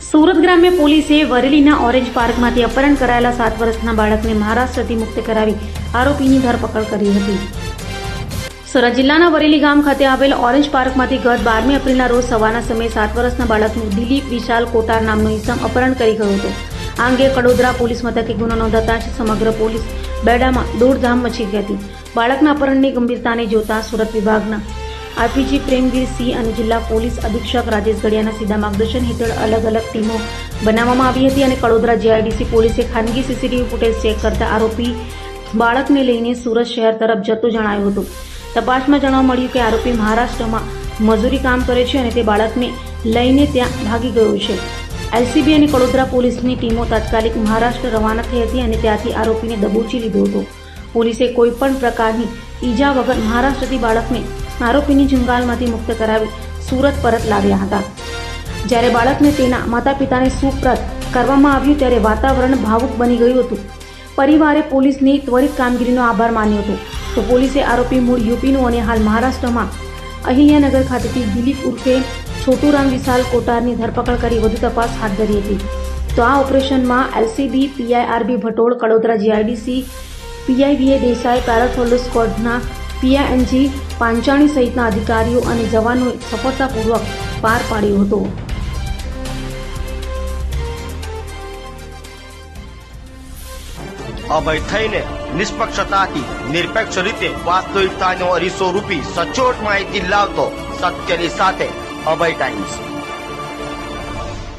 સુરત ગ્રામ્ય પોલીસે વરેલીના ઓરેન્જ પાર્કમાંથી અપહરણ કરાયેલા 7 વર્ષના બાળકને મહારાષ્ટ્રથી મુક્ત કરાવી આરોપીની ધરપકડ કરી હતી. સુરત જિલ્લાના વરેલી ગામ ખાતે આવેલ ઓરેન્જ પાર્કમાંથી ગત 12મી એપ્રિલના રોજ સવારના સમયે 7 વર્ષના બાળકનું દિલીપ વિશાલ કોટાર નામનો ઈસમ અપહરણ કરી ગયો હતો. આ અંગે કડોદરા પોલીસ મથકે ગુનો નોંધાતા જ સમગ્ર પોલીસ બેડામાં દોડધામ મચી ગઈ હતી. બાળકના અપહરણની ગંભીરતાને જોતા સુરત વિભાગના આરપીજી પ્રેમવીર સિંહ અને જિલ્લા પોલીસ અધિક્ષક રાજેશ ગડિયાના સીધા માર્ગદર્શન હેઠળ અલગ અલગ ટીમો બનાવવામાં આવી હતી અને કડોદરા જીઆઈડીસી પોલીસે ખાનગી સીસીટીવી ફૂટેજ ચેક કરતા આરોપી બાળકને લઈને સુરત શહેર તરફ જતો જણાયું હતું. તપાસમાં જાણવા મળ્યું કે આરોપી મહારાષ્ટ્રમાં મજૂરી કામ કરે છે અને તે બાળકને લઈને ત્યાં ભાગી ગયો છે. એલસીબી અને કડોદરા પોલીસની ટીમો તાત્કાલિક મહારાષ્ટ્ર રવાના થઈ હતી અને ત્યાંથી આરોપીને દબોચી લીધો હતો. પોલીસે કોઈપણ પ્રકારની ઈજા વગર મહારાષ્ટ્રથી બાળકને આરોપીની જંગાલમાંથી મુક્ત કરાવી સુરત પરત લાવ્યા હતા. જ્યારે બાળકને તેના માતા પિતાને સુપ્રત કરવામાં આવ્યું ત્યારે વાતાવરણ ભાવુક બની ગયું હતું. પરિવારે પોલીસની ત્વરિત કામગીરીનો આભાર માન્યો હતો. તો પોલીસે આરોપી મૂળ યુપીનો અને હાલ મહારાષ્ટ્રમાં અહિલ્યાનગર ખાતેથી દિલીપ ઉર્ફે છોટુરામ વિશાલ કોટારની ધરપકડ કરી વધુ તપાસ હાથ ધરી હતી. તો આ ઓપરેશનમાં LCB PI RB Bhatol, Kadodara GIDC PI VA Desai, પેરાફોલો સ્ક્વોડના પીઆઈ એનજી પાંચાણી સહિતના અધિકારીઓ અને જવાનોએ સફળતાપૂર્વક પાર પાડ્યો હતો. અભય થઈને નિષ્પક્ષતાથી નિરપેક્ષ રીતે વાસ્તવિકતાનો અરીસો રૂપી સચોટ માહિતી લાવતો સત્યની સાથે અભય ટાઈમ્સ.